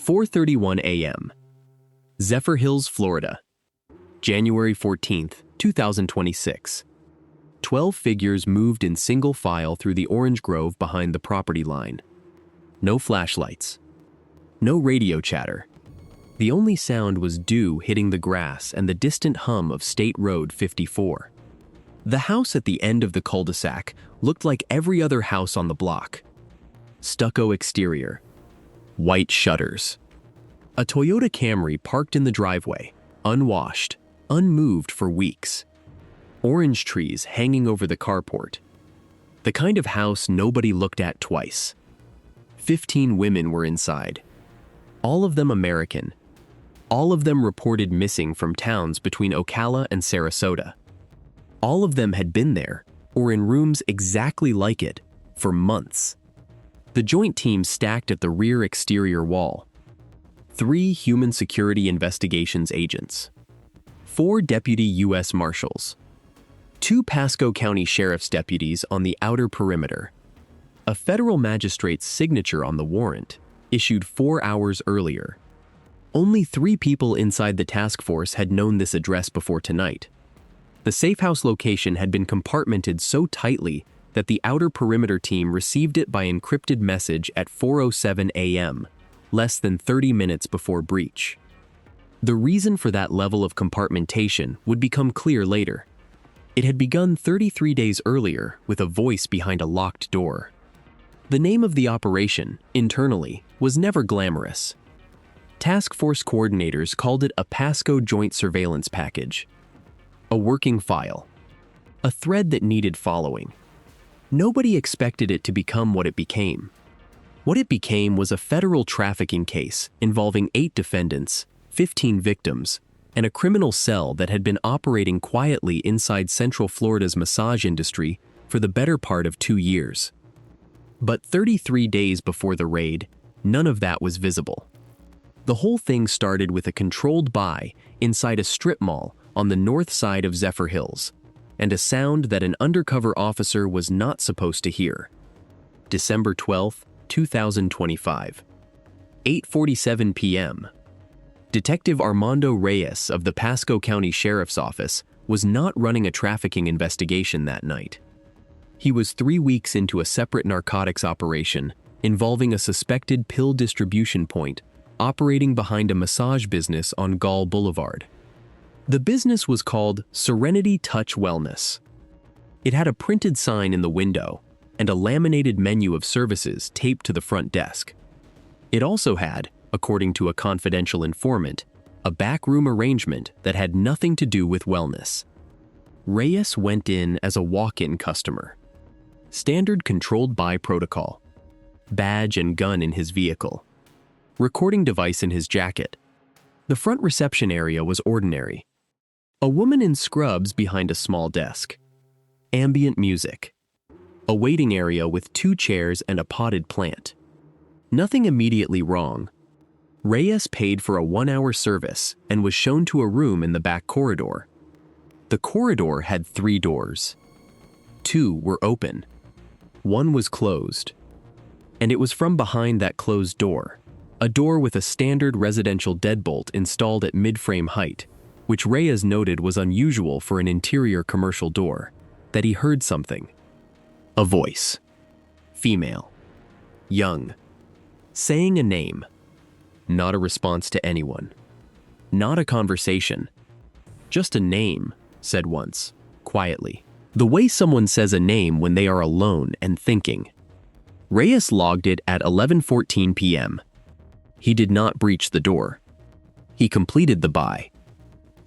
4:31 a.m. Zephyrhills, Florida. January 14, 2026. 12 figures moved in single file through the orange grove behind the property line. No flashlights. No radio chatter. The only sound was dew hitting the grass and the distant hum of State Road 54. The house at the end of the cul-de-sac looked like every other house on the block. Stucco exterior. White shutters. A Toyota Camry parked in the driveway, unwashed, unmoved for weeks. Orange trees hanging over the carport. The kind of house nobody looked at twice. 15 women were inside. All of them American. All of them reported missing from towns between Ocala and Sarasota. All of them had been there, or in rooms exactly like it, for months. The joint team stacked at the rear exterior wall. 3 human security investigations agents. 4 deputy U.S. Marshals. 2 Pasco County Sheriff's deputies on the outer perimeter. A federal magistrate's signature on the warrant, issued 4 hours earlier. Only 3 people inside the task force had known this address before tonight. The safe house location had been compartmented so tightly that the outer perimeter team received it by encrypted message at 4:07 a.m., less than 30 minutes before breach. The reason for that level of compartmentation would become clear later. It had begun 33 days earlier with a voice behind a locked door. The name of the operation, internally, was never glamorous. Task force coordinators called it a Pasco Joint Surveillance Package. A working file. A thread that needed following. Nobody expected it to become what it became. What it became was a federal trafficking case involving 8 defendants, 15 victims, and a criminal cell that had been operating quietly inside Central Florida's massage industry for the better part of 2 years. But 33 days before the raid, none of that was visible. The whole thing started with a controlled buy inside a strip mall on the north side of Zephyrhills, and a sound that an undercover officer was not supposed to hear. December 12, 2025. 8:47 p.m. Detective Armando Reyes of the Pasco County Sheriff's Office was not running a trafficking investigation that night. He was 3 weeks into a separate narcotics operation involving a suspected pill distribution point operating behind a massage business on Gall Boulevard. The business was called Serenity Touch Wellness. It had a printed sign in the window and a laminated menu of services taped to the front desk. It also had, according to a confidential informant, a backroom arrangement that had nothing to do with wellness. Reyes went in as a walk-in customer. Standard controlled buy protocol. Badge and gun in his vehicle. Recording device in his jacket. The front reception area was ordinary. A woman in scrubs behind a small desk. Ambient music. A waiting area with 2 chairs and a potted plant. Nothing immediately wrong. Reyes paid for a 1-hour service and was shown to a room in the back corridor. The corridor had 3 doors. 2 were open. 1 was closed. And it was from behind that closed door, a door with a standard residential deadbolt installed at mid-frame height, which Reyes noted was unusual for an interior commercial door, that he heard something. A voice. Female. Young. Saying a name. Not a response to anyone. Not a conversation. Just a name, said once, quietly. The way someone says a name when they are alone and thinking. Reyes logged it at 11:14 p.m. He did not breach the door. He completed the buy.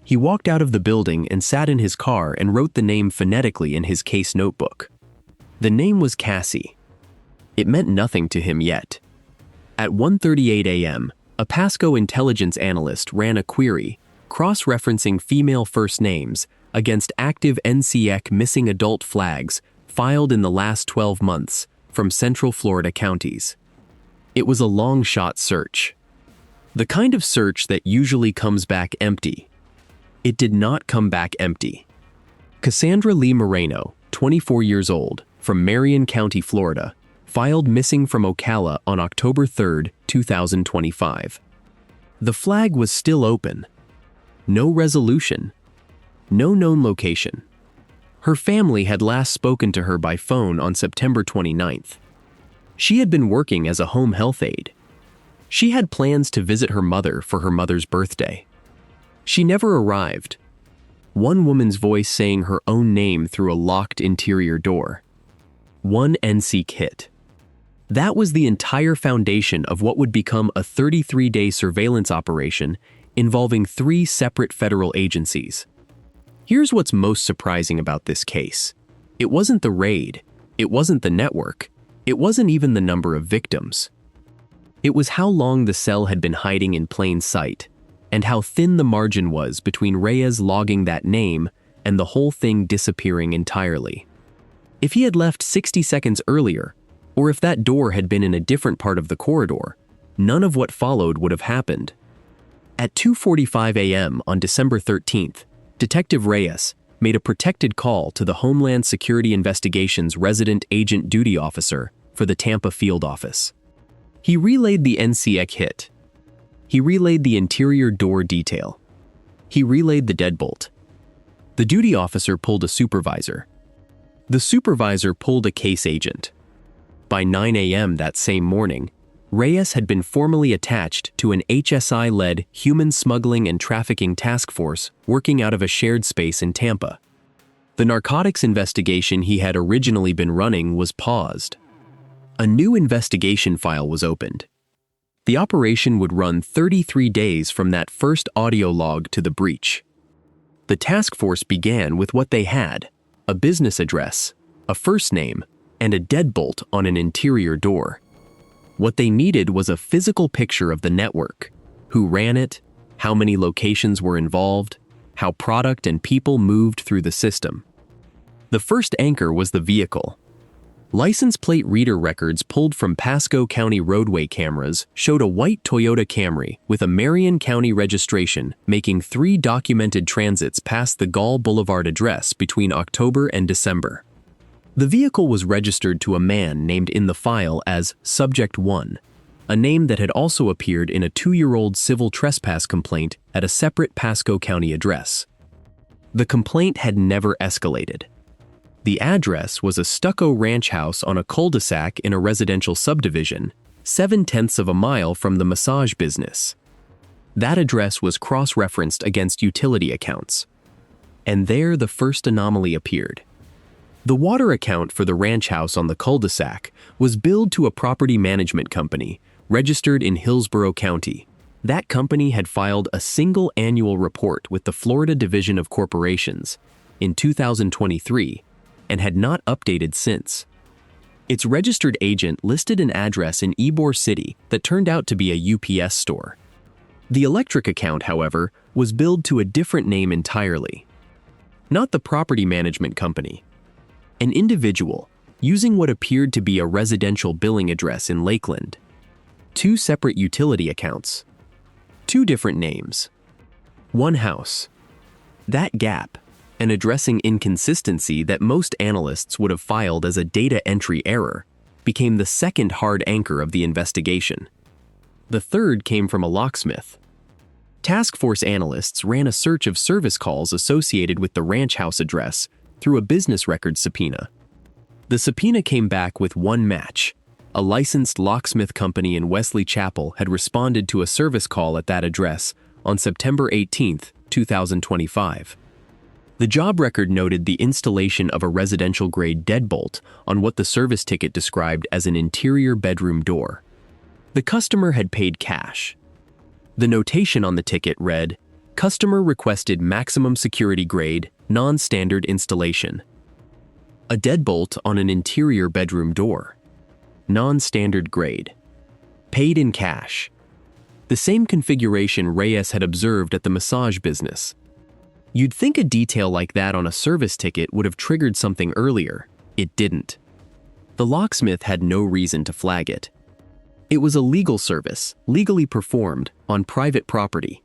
He walked out of the building and sat in his car and wrote the name phonetically in his case notebook. The name was Cassie. It meant nothing to him yet. At 1:38 a.m., a Pasco intelligence analyst ran a query, cross-referencing female first names against active NCIC missing adult flags filed in the last 12 months from Central Florida counties. It was a long-shot search. The kind of search that usually comes back empty. It did not come back empty. Cassandra Lee Moreno, 24 years old, from Marion County, Florida, filed missing from Ocala on October 3, 2025. The flag was still open. No resolution. No known location. Her family had last spoken to her by phone on September 29th. She had been working as a home health aide. She had plans to visit her mother for her mother's birthday. She never arrived. One woman's voice saying her own name through a locked interior door. One NCIC hit. That was the entire foundation of what would become a 33-day surveillance operation involving 3 separate federal agencies. Here's what's most surprising about this case. It wasn't the raid. It wasn't the network. It wasn't even the number of victims. It was how long the cell had been hiding in plain sight, and how thin the margin was between Reyes logging that name and the whole thing disappearing entirely. If he had left 60 seconds earlier, or if that door had been in a different part of the corridor, none of what followed would have happened. At 2:45 a.m. on December 13th, Detective Reyes made a protected call to the Homeland Security Investigations Resident Agent Duty Officer for the Tampa Field Office. He relayed the NCIC hit. He relayed the interior door detail. He relayed the deadbolt. The duty officer pulled a supervisor. The supervisor pulled a case agent. By 9 a.m. that same morning, Reyes had been formally attached to an HSI-led human smuggling and trafficking task force working out of a shared space in Tampa. The narcotics investigation he had originally been running was paused. A new investigation file was opened. The operation would run 33 days from that first audio log to the breach. The task force began with what they had: a business address, a first name, and a deadbolt on an interior door. What they needed was a physical picture of the network: who ran it, how many locations were involved, how product and people moved through the system. The first anchor was the vehicle. License plate reader records pulled from Pasco County roadway cameras showed a white Toyota Camry with a Marion County registration making 3 documented transits past the Gall Boulevard address between October and December. The vehicle was registered to a man named in the file as Subject 1, a name that had also appeared in a 2-year-old civil trespass complaint at a separate Pasco County address. The complaint had never escalated. The address was a stucco ranch house on a cul-de-sac in a residential subdivision, 7/10 of a mile from the massage business. That address was cross-referenced against utility accounts. And there the first anomaly appeared. The water account for the ranch house on the cul-de-sac was billed to a property management company registered in Hillsborough County. That company had filed a single annual report with the Florida Division of Corporations in 2023 and had not updated since. Its registered agent listed an address in Ybor City that turned out to be a UPS store. The electric account, however, was billed to a different name entirely. Not the property management company. An individual, using what appeared to be a residential billing address in Lakeland. 2 separate utility accounts. 2 different names. 1 house. That gap, an addressing inconsistency that most analysts would have filed as a data entry error, became the second hard anchor of the investigation. The third came from a locksmith. Task force analysts ran a search of service calls associated with the ranch house address through a business records subpoena. The subpoena came back with one match. A licensed locksmith company in Wesley Chapel had responded to a service call at that address on September 18, 2025. The job record noted the installation of a residential-grade deadbolt on what the service ticket described as an interior bedroom door. The customer had paid cash. The notation on the ticket read, "Customer requested maximum security grade, non-standard installation." A deadbolt on an interior bedroom door. Non-standard grade. Paid in cash. The same configuration Reyes had observed at the massage business. You'd think a detail like that on a service ticket would have triggered something earlier. It didn't. The locksmith had no reason to flag it. It was a legal service, legally performed, on private property.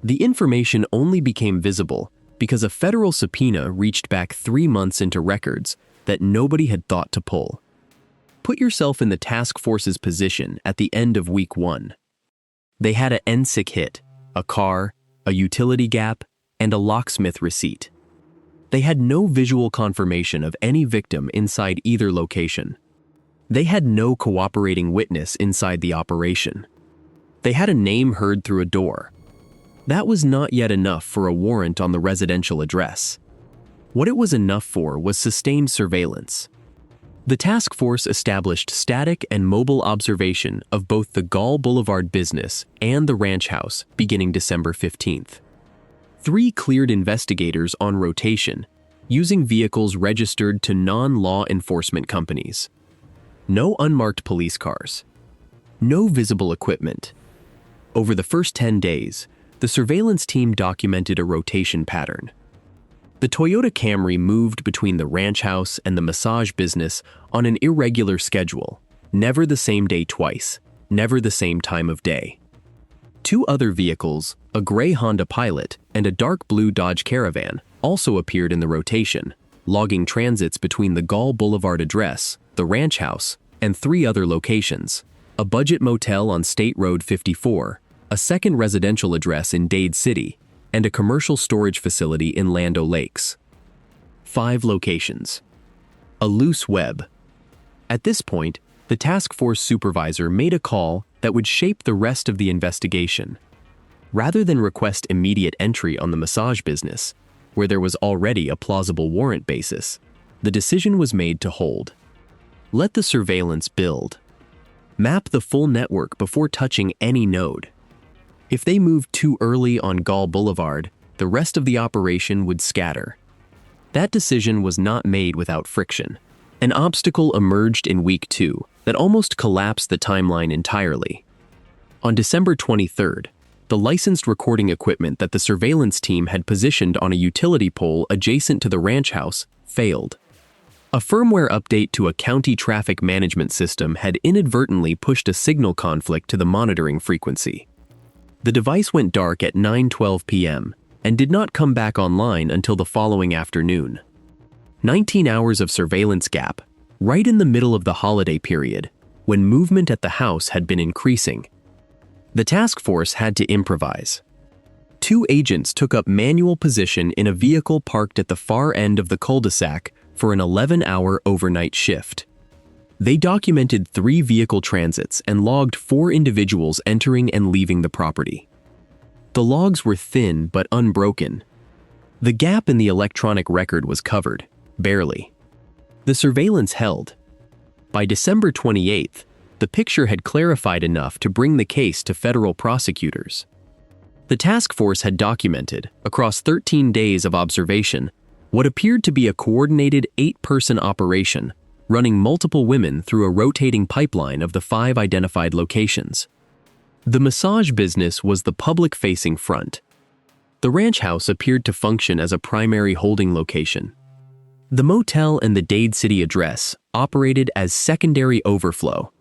The information only became visible because a federal subpoena reached back 3 months into records that nobody had thought to pull. Put yourself in the task force's position at the end of week 1. They had a NCIC hit, a car, a utility gap, and a locksmith receipt. They had no visual confirmation of any victim inside either location. They had no cooperating witness inside the operation. They had a name heard through a door. That was not yet enough for a warrant on the residential address. What it was enough for was sustained surveillance. The task force established static and mobile observation of both the Gall Boulevard business and the ranch house beginning December 15th. 3 cleared investigators on rotation, using vehicles registered to non-law enforcement companies. No unmarked police cars. No visible equipment. Over the first 10 days, the surveillance team documented a rotation pattern. The Toyota Camry moved between the ranch house and the massage business on an irregular schedule, never the same day twice, never the same time of day. 2 other vehicles, a gray Honda Pilot and a dark blue Dodge Caravan, also appeared in the rotation, logging transits between the Gall Boulevard address, the ranch house, and 3 other locations: a budget motel on State Road 54, a second residential address in Dade City, and a commercial storage facility in Land O'Lakes. 5 locations. A loose web. At this point, the task force supervisor made a call that would shape the rest of the investigation. Rather than request immediate entry on the massage business, where there was already a plausible warrant basis, the decision was made to hold. Let the surveillance build. Map the full network before touching any node. If they moved too early on Gall Boulevard, the rest of the operation would scatter. That decision was not made without friction. An obstacle emerged in week 2 that almost collapsed the timeline entirely. On December 23rd, the licensed recording equipment that the surveillance team had positioned on a utility pole adjacent to the ranch house failed. A firmware update to a county traffic management system had inadvertently pushed a signal conflict to the monitoring frequency. The device went dark at 9:12 p.m. and did not come back online until the following afternoon. 19 hours of surveillance gap, right in the middle of the holiday period, when movement at the house had been increasing. The task force had to improvise. 2 agents took up manual position in a vehicle parked at the far end of the cul-de-sac for an 11-hour overnight shift. They documented 3 vehicle transits and logged 4 individuals entering and leaving the property. The logs were thin but unbroken. The gap in the electronic record was covered, barely. The surveillance held. By December 28th, the picture had clarified enough to bring the case to federal prosecutors. The task force had documented, across 13 days of observation, what appeared to be a coordinated 8-person operation, running multiple women through a rotating pipeline of the 5 identified locations. The massage business was the public-facing front. The ranch house appeared to function as a primary holding location. The motel and the Dade City address operated as secondary overflow.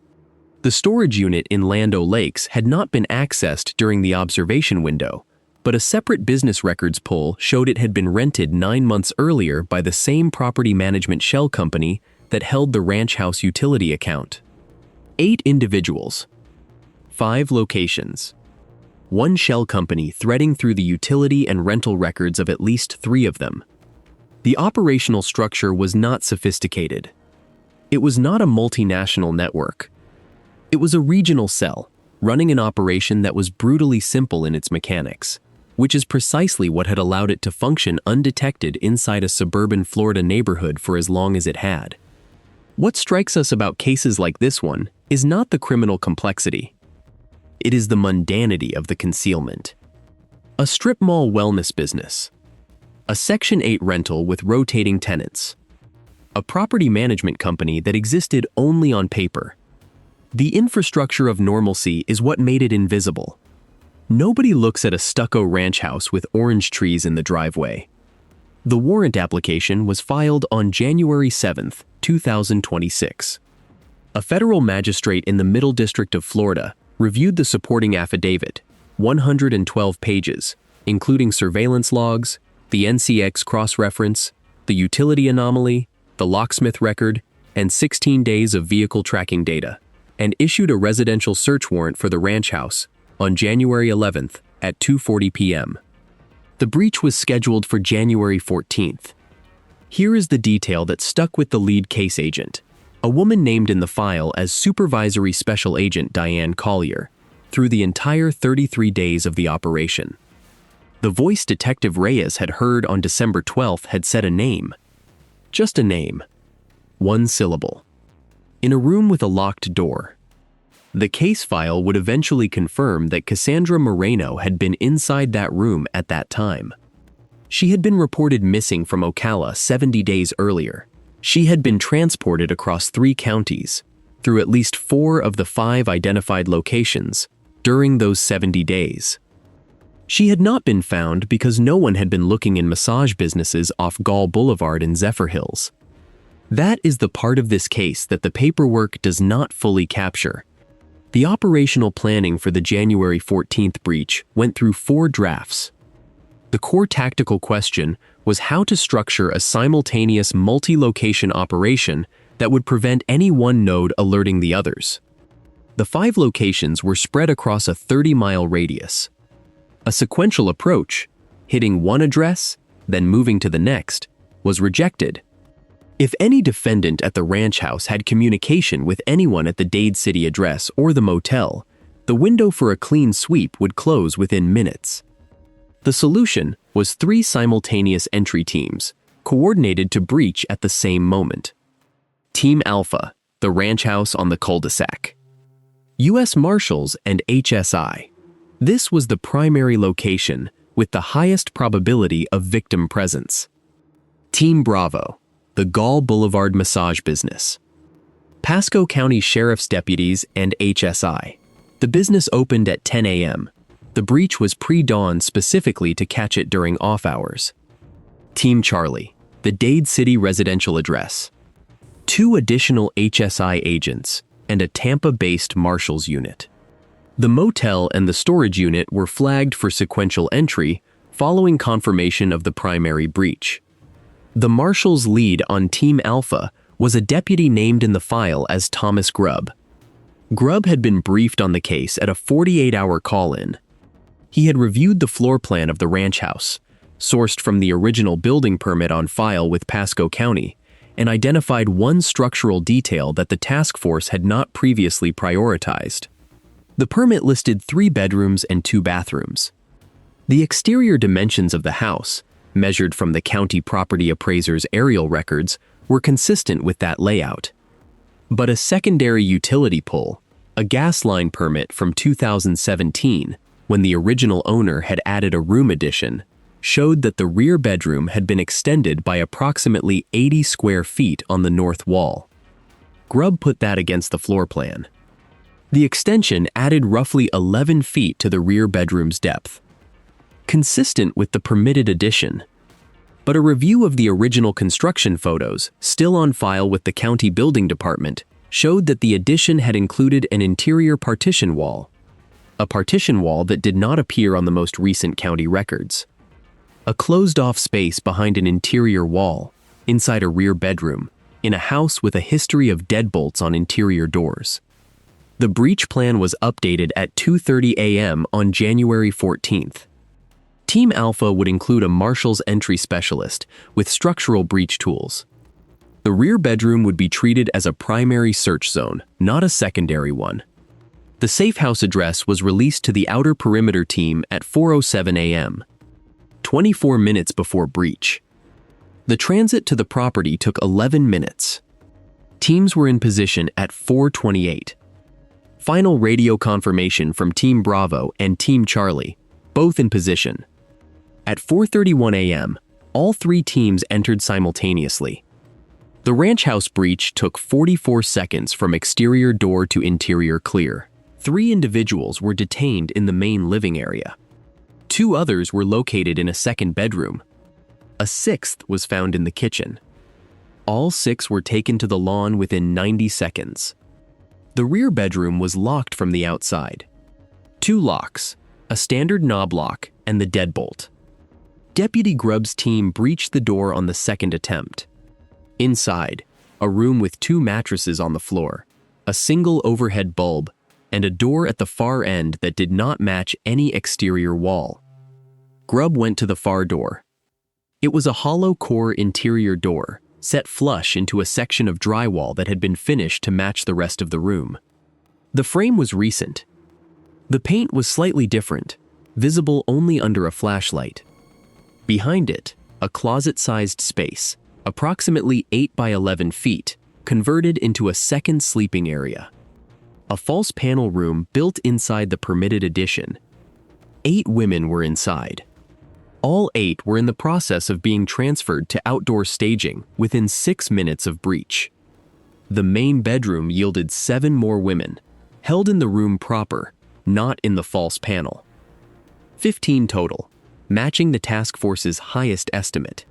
The storage unit in Land O'Lakes had not been accessed during the observation window, but a separate business records pull showed it had been rented 9 months earlier by the same property management shell company that held the ranch house utility account. 8 individuals. 5 locations. 1 shell company threading through the utility and rental records of at least 3 of them. The operational structure was not sophisticated. It was not a multinational network. It was a regional cell, running an operation that was brutally simple in its mechanics, which is precisely what had allowed it to function undetected inside a suburban Florida neighborhood for as long as it had. What strikes us about cases like this one is not the criminal complexity. It is the mundanity of the concealment. A strip mall wellness business. A Section 8 rental with rotating tenants. A property management company that existed only on paper. The infrastructure of normalcy is what made it invisible. Nobody looks at a stucco ranch house with orange trees in the driveway. The warrant application was filed on January 7th, 2026. A federal magistrate in the Middle District of Florida reviewed the supporting affidavit, 112 pages, including surveillance logs, the NCIC cross-reference, the utility anomaly, the locksmith record, and 16 days of vehicle tracking data, and issued a residential search warrant for the ranch house on January 11th at 2:40 p.m. The breach was scheduled for January 14th. Here is the detail that stuck with the lead case agent, a woman named in the file as Supervisory Special Agent Diane Collier, through the entire 33 days of the operation. The voice Detective Reyes had heard on December 12th had said a name. Just a name. One syllable. In a room with a locked door. The case file would eventually confirm that Cassandra Moreno had been inside that room at that time. She had been reported missing from Ocala 70 days earlier. She had been transported across 3 counties, through at least 4 of the 5 identified locations, during those 70 days. She had not been found because no one had been looking in massage businesses off Gall Boulevard in Zephyrhills. That is the part of this case that the paperwork does not fully capture. The operational planning for the January 14th breach went through 4 drafts. The core tactical question was how to structure a simultaneous multi-location operation that would prevent any one node alerting the others. The 5 locations were spread across a 30-mile radius. A sequential approach, hitting one address, then moving to the next, was rejected. If any defendant at the ranch house had communication with anyone at the Dade City address or the motel, the window for a clean sweep would close within minutes. The solution was 3 simultaneous entry teams, coordinated to breach at the same moment. Team Alpha, the ranch house on the cul-de-sac. U.S. Marshals and HSI. This was the primary location with the highest probability of victim presence. Team Bravo, the Gall Boulevard massage business. Pasco County Sheriff's deputies and HSI. The business opened at 10 a.m. The breach was pre-dawn specifically to catch it during off hours. Team Charlie, the Dade City residential address. 2 additional HSI agents and a Tampa-based Marshals unit. The motel and the storage unit were flagged for sequential entry following confirmation of the primary breach. The Marshals' lead on Team Alpha was a deputy named in the file as Thomas Grubb. Grubb had been briefed on the case at a 48-hour call-in. He had reviewed the floor plan of the ranch house, sourced from the original building permit on file with Pasco County, and identified one structural detail that the task force had not previously prioritized. The permit listed 3 bedrooms and 2 bathrooms. The exterior dimensions of the house, measured from the county property appraiser's aerial records, were consistent with that layout. But a secondary utility pole, a gas line permit from 2017, when the original owner had added a room addition, showed that the rear bedroom had been extended by approximately 80 square feet on the north wall. Grubb put that against the floor plan. The extension added roughly 11 feet to the rear bedroom's depth, consistent with the permitted addition. But a review of the original construction photos, still on file with the county building department, showed that the addition had included an interior partition wall, a partition wall that did not appear on the most recent county records. A closed-off space behind an interior wall, inside a rear bedroom, in a house with a history of deadbolts on interior doors. The breach plan was updated at 2:30 a.m. on January 14th. Team Alpha would include a Marshals entry specialist with structural breach tools. The rear bedroom would be treated as a primary search zone, not a secondary one. The safe house address was released to the outer perimeter team at 4:07 a.m., 24 minutes before breach. The transit to the property took 11 minutes. Teams were in position at 4:28. Final radio confirmation from Team Bravo and Team Charlie, both in position. At 4:31 a.m., all 3 teams entered simultaneously. The ranch house breach took 44 seconds from exterior door to interior clear. 3 individuals were detained in the main living area. 2 others were located in a second bedroom. A 6th was found in the kitchen. All 6 were taken to the lawn within 90 seconds. The rear bedroom was locked from the outside. 2 locks, a standard knob lock, and the deadbolt. Deputy Grubb's team breached the door on the second attempt. Inside, a room with 2 mattresses on the floor, a single overhead bulb, and a door at the far end that did not match any exterior wall. Grubb went to the far door. It was a hollow core interior door, set flush into a section of drywall that had been finished to match the rest of the room. The frame was recent. The paint was slightly different, visible only under a flashlight. Behind it, a closet-sized space, approximately 8 by 11 feet, converted into a second sleeping area. A false panel room built inside the permitted addition. 8 women were inside. All 8 were in the process of being transferred to outdoor staging within 6 minutes of breach. The main bedroom yielded 7 more women, held in the room proper, not in the false panel. 15 total, matching the task force's highest estimate.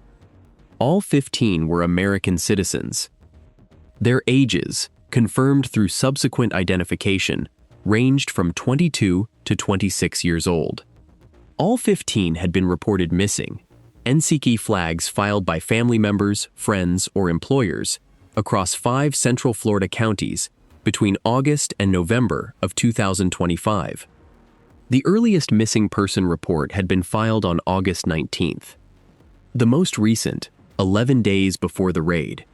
All 15 were American citizens. Their ages, confirmed through subsequent identification, ranged from 22 to 26 years old. All 15 had been reported missing, NCIC flags filed by family members, friends, or employers across 5 Central Florida counties between August and November of 2025. The earliest missing person report had been filed on August 19th. The most recent, 11 days before the raid.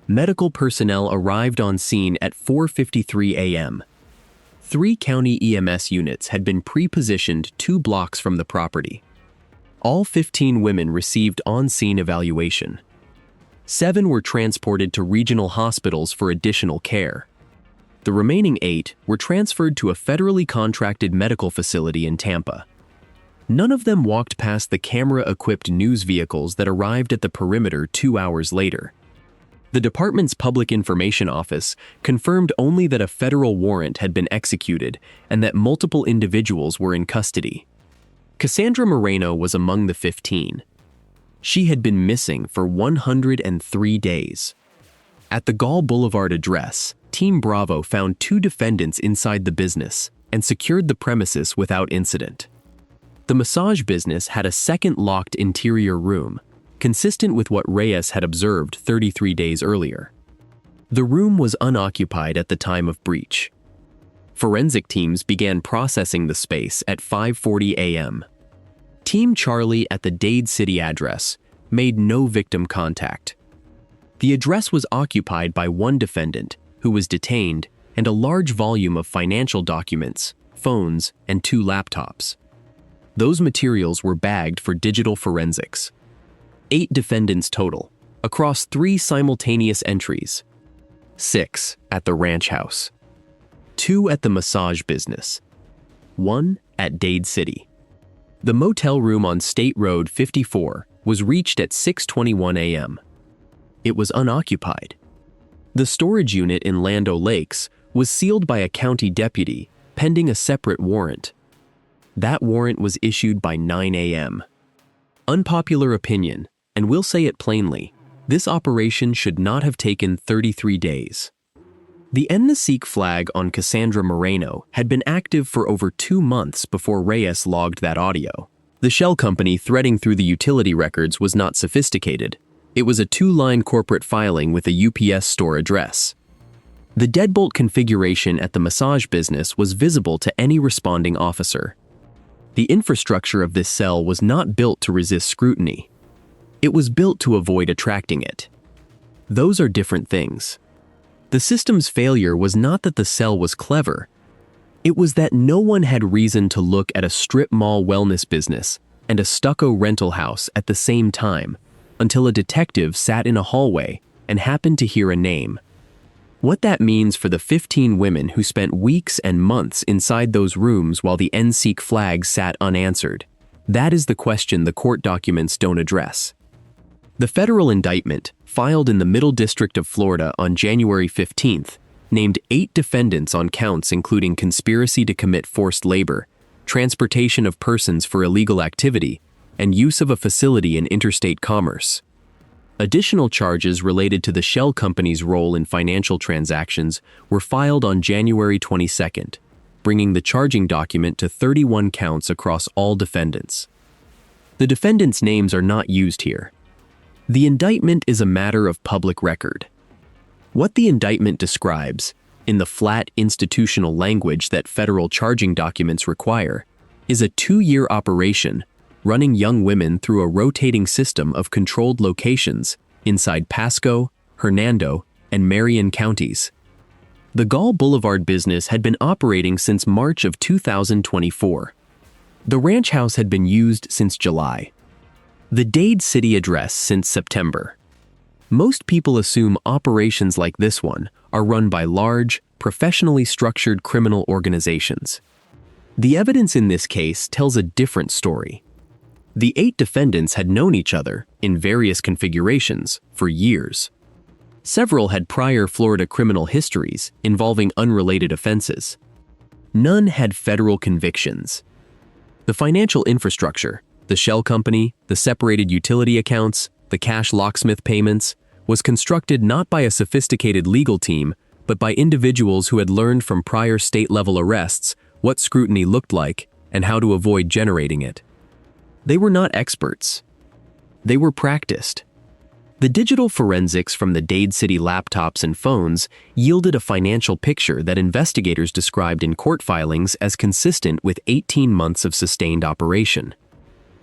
Medical personnel arrived on scene at 4:53 a.m. 3 county EMS units had been pre-positioned 2 blocks from the property. All 15 women received on-scene evaluation. 7 were transported to regional hospitals for additional care. The remaining 8 were transferred to a federally contracted medical facility in Tampa. None of them walked past the camera-equipped news vehicles that arrived at the perimeter 2 hours later. The department's Public Information Office confirmed only that a federal warrant had been executed and that multiple individuals were in custody. Cassandra Moreno was among the 15. She had been missing for 103 days. At the Gall Boulevard address, Team Bravo found 2 defendants inside the business and secured the premises without incident. The massage business had a second locked interior room, consistent with what Reyes had observed 33 days earlier. The room was unoccupied at the time of breach. Forensic teams began processing the space at 5:40 a.m. Team Charlie at the Dade City address made no victim contact. The address was occupied by 1 defendant, who was detained, and a large volume of financial documents, phones, and 2 laptops. Those materials were bagged for digital forensics. 8 defendants total, across 3 simultaneous entries. 6 at the ranch house. 2 at the massage business. 1 at Dade City. The motel room on State Road 54 was reached at 6:21 a.m. It was unoccupied. The storage unit in Land O'Lakes was sealed by a county deputy, pending a separate warrant. That warrant was issued by 9 a.m. Unpopular opinion, and we'll say it plainly, this operation should not have taken 33 days. The NCIC flag on Cassandra Moreno had been active for over 2 months before Reyes logged that audio. The shell company threading through the utility records was not sophisticated. It was a 2-line corporate filing with a UPS store address. The deadbolt configuration at the massage business was visible to any responding officer. The infrastructure of this cell was not built to resist scrutiny. It was built to avoid attracting it. Those are different things. The system's failure was not that the cell was clever. It was that no one had reason to look at a strip mall wellness business and a stucco rental house at the same time until a detective sat in a hallway and happened to hear a name. What that means for the 15 women who spent weeks and months inside those rooms while the NCIC flag sat unanswered, that is the question the court documents don't address. The federal indictment, filed in the Middle District of Florida on January 15th, named 8 defendants on counts including conspiracy to commit forced labor, transportation of persons for illegal activity, and use of a facility in interstate commerce. Additional charges related to the shell company's role in financial transactions were filed on January 22nd, bringing the charging document to 31 counts across all defendants. The defendants' names are not used here. The indictment is a matter of public record. What the indictment describes in the flat institutional language that federal charging documents require, is a 2-year operation running young women through a rotating system of controlled locations inside Pasco, Hernando, and Marion counties. The Gall Boulevard business had been operating since March of 2024. The ranch house had been used since July. The Dade City address since September. Most people assume operations like this one are run by large, professionally structured criminal organizations. The evidence in this case tells a different story. The 8 defendants had known each other, in various configurations, for years. Several had prior Florida criminal histories involving unrelated offenses. None had federal convictions. The financial infrastructure, the shell company, the separated utility accounts, the cash locksmith payments, was constructed not by a sophisticated legal team, but by individuals who had learned from prior state-level arrests what scrutiny looked like and how to avoid generating it. They were not experts. They were practiced. The digital forensics from the Dade City laptops and phones yielded a financial picture that investigators described in court filings as consistent with 18 months of sustained operation.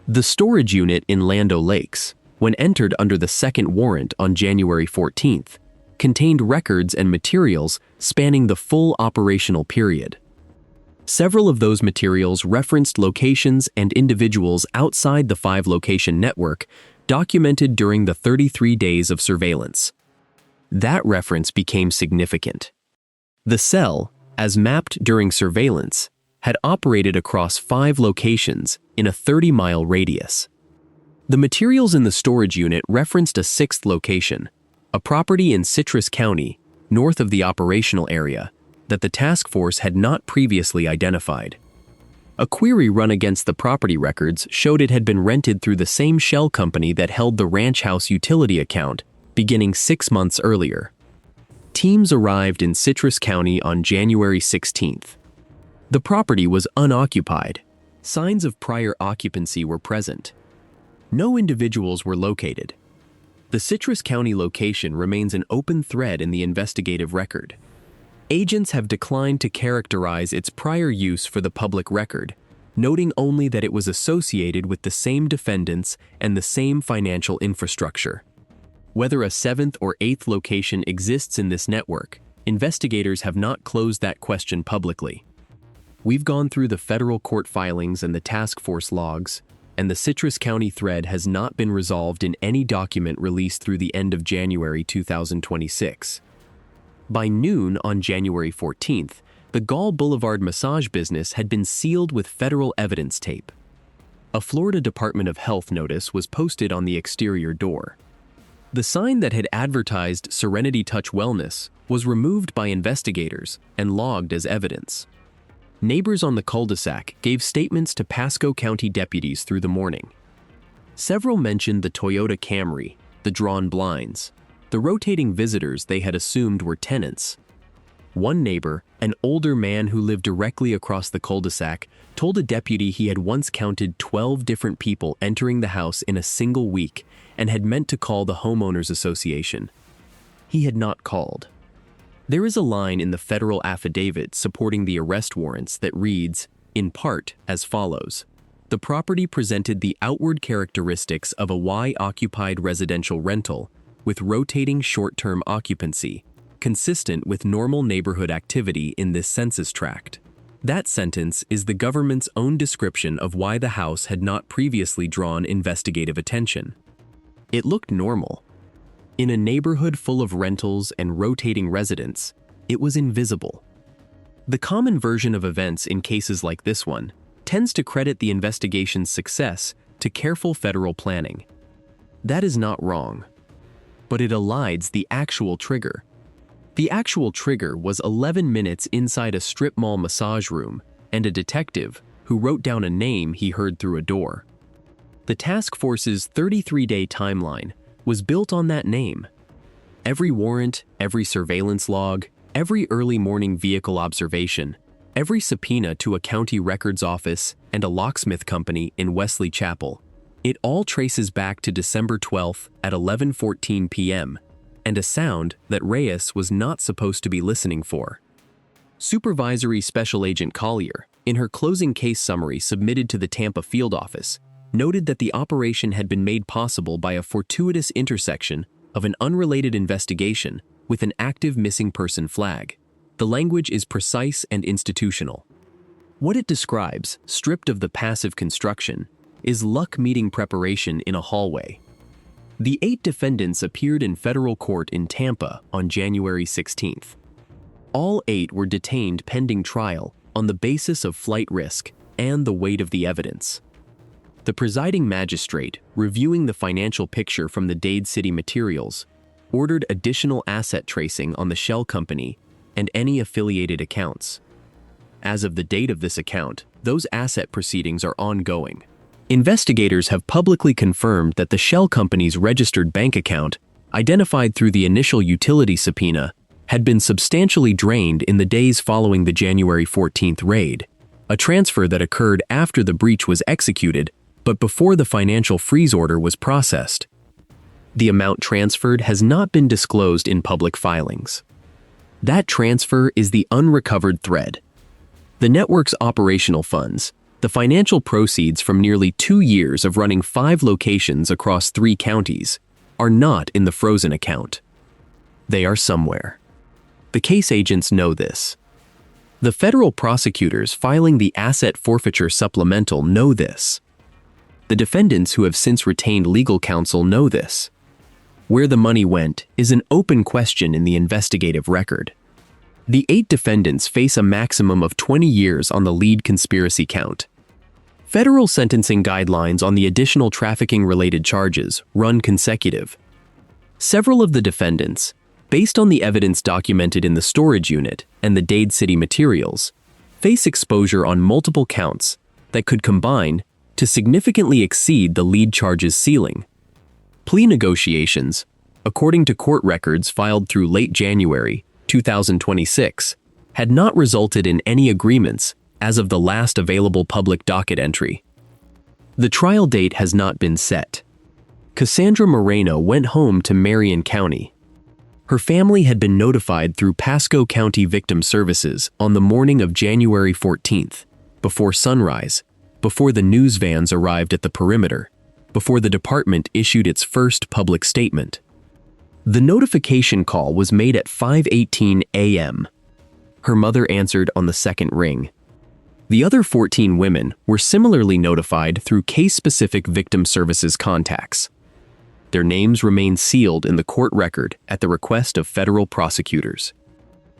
The storage unit in Land O'Lakes, when entered under the second warrant on January 14th, contained records and materials spanning the full operational period. Several of those materials referenced locations and individuals outside the 5-location network documented during the 33 days of surveillance. That reference became significant. The cell, as mapped during surveillance, had operated across 5 locations in a 30-mile radius. The materials in the storage unit referenced a 6th location, a property in Citrus County, north of the operational area, that the task force had not previously identified. A query run against the property records showed it had been rented through the same shell company that held the ranch house utility account, beginning 6 months earlier. Teams arrived in Citrus County on January 16th. The property was unoccupied. Signs of prior occupancy were present. No individuals were located. The Citrus County location remains an open thread in the investigative record. Agents have declined to characterize its prior use for the public record, noting only that it was associated with the same defendants and the same financial infrastructure. Whether a 7th or 8th location exists in this network, investigators have not closed that question publicly. We've gone through the federal court filings and the task force logs, and the Citrus County thread has not been resolved in any document released through the end of January 2026. By noon on January 14th, the Gall Boulevard massage business had been sealed with federal evidence tape. A Florida Department of Health notice was posted on the exterior door. The sign that had advertised Serenity Touch Wellness was removed by investigators and logged as evidence. Neighbors on the cul-de-sac gave statements to Pasco County deputies through the morning. Several mentioned the Toyota Camry, the drawn blinds, the rotating visitors they had assumed were tenants. One neighbor, an older man who lived directly across the cul-de-sac, told a deputy he had once counted 12 different people entering the house in a single week and had meant to call the homeowners association. He had not called. There is a line in the federal affidavit supporting the arrest warrants that reads, in part, as follows: "The property presented the outward characteristics of a Y-occupied residential rental with rotating short-term occupancy, consistent with normal neighborhood activity in this census tract." That sentence is the government's own description of why the house had not previously drawn investigative attention. It looked normal. In a neighborhood full of rentals and rotating residents, it was invisible. The common version of events in cases like this one tends to credit the investigation's success to careful federal planning. That is not wrong, but it elides the actual trigger. The actual trigger was 11 minutes inside a strip mall massage room and a detective who wrote down a name he heard through a door. The task force's 33-day timeline was built on that name. Every warrant, every surveillance log, every early morning vehicle observation, every subpoena to a county records office and a locksmith company in Wesley Chapel, it all traces back to December 12th at 11:14 p.m. and a sound that Reyes was not supposed to be listening for. Supervisory Special Agent Collier, in her closing case summary submitted to the Tampa field office, noted that the operation had been made possible by a fortuitous intersection of an unrelated investigation with an active missing person flag. The language is precise and institutional. What it describes, stripped of the passive construction, is luck meeting preparation in a hallway. The 8 defendants appeared in federal court in Tampa on January 16th. All 8 were detained pending trial on the basis of flight risk and the weight of the evidence. The presiding magistrate, reviewing the financial picture from the Dade City materials, ordered additional asset tracing on the shell company and any affiliated accounts. As of the date of this account, those asset proceedings are ongoing. Investigators have publicly confirmed that the shell company's registered bank account, identified through the initial utility subpoena, had been substantially drained in the days following the January 14th raid, a transfer that occurred after the breach was executed but before the financial freeze order was processed. The amount transferred has not been disclosed in public filings. That transfer is the unrecovered thread. The network's operational funds, the financial proceeds from nearly 2 years of running 5 locations across 3 counties, are not in the frozen account. They are somewhere. The case agents know this. The federal prosecutors filing the asset forfeiture supplemental know this. The defendants who have since retained legal counsel know this. Where the money went is an open question in the investigative record. The 8 defendants face a maximum of 20 years on the lead conspiracy count. Federal sentencing guidelines on the additional trafficking-related charges run consecutive. Several of the defendants, based on the evidence documented in the storage unit and the Dade City materials, face exposure on multiple counts that could combine to significantly exceed the lead charges ceiling. Plea negotiations, according to court records filed through late January 2026, had not resulted in any agreements as of the last available public docket entry. The trial date has not been set. Cassandra Moreno went home to Marion County. Her family had been notified through Pasco County Victim Services on the morning of January 14th, before sunrise, before the news vans arrived at the perimeter, before the department issued its first public statement. The notification call was made at 5:18 a.m. Her mother answered on the second ring. The other 14 women were similarly notified through case-specific victim services contacts. Their names remain sealed in the court record at the request of federal prosecutors.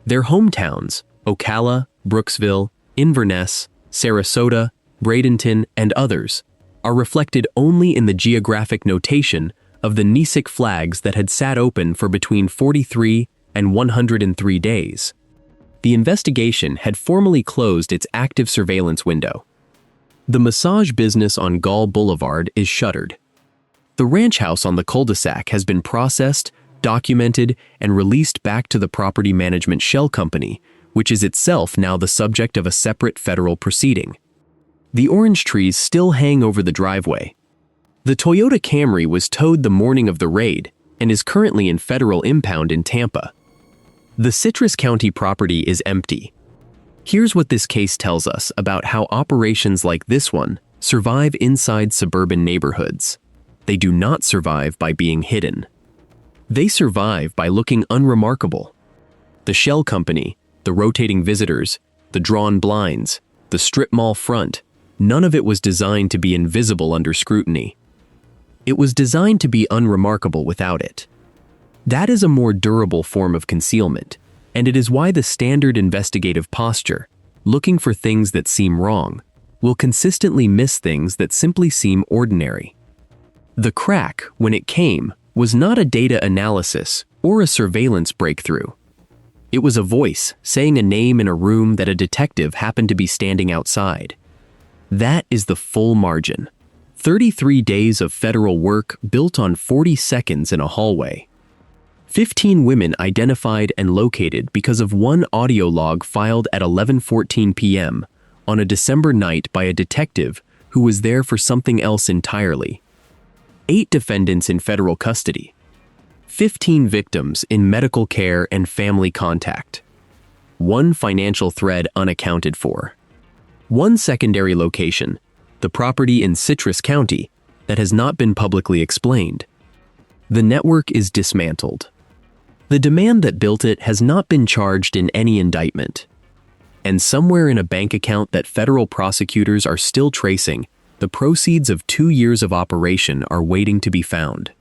Their hometowns, Ocala, Brooksville, Inverness, Sarasota, Bradenton, and others, are reflected only in the geographic notation of the NCIC flags that had sat open for between 43 and 103 days. The investigation had formally closed its active surveillance window. The massage business on Gall Boulevard is shuttered. The ranch house on the cul-de-sac has been processed, documented, and released back to the property management shell company, which is itself now the subject of a separate federal proceeding. The orange trees still hang over the driveway. The Toyota Camry was towed the morning of the raid and is currently in federal impound in Tampa. The Citrus County property is empty. Here's what this case tells us about how operations like this one survive inside suburban neighborhoods. They do not survive by being hidden. They survive by looking unremarkable. The shell company, the rotating visitors, the drawn blinds, the strip mall front, none of it was designed to be invisible under scrutiny. It was designed to be unremarkable without it. That is a more durable form of concealment, and it is why the standard investigative posture, looking for things that seem wrong, will consistently miss things that simply seem ordinary. The crack, when it came, was not a data analysis or a surveillance breakthrough. It was a voice saying a name in a room that a detective happened to be standing outside. That is the full margin. 33 days of federal work built on 40 seconds in a hallway. 15 women identified and located because of one audio log filed at 11:14 p.m. on a December night by a detective who was there for something else entirely. 8 defendants in federal custody. 15 victims in medical care and family contact. one financial thread unaccounted for. One secondary location, the property in Citrus County, that has not been publicly explained. The network is dismantled. The demand that built it has not been charged in any indictment. And somewhere in a bank account that federal prosecutors are still tracing, the proceeds of 2 years of operation are waiting to be found.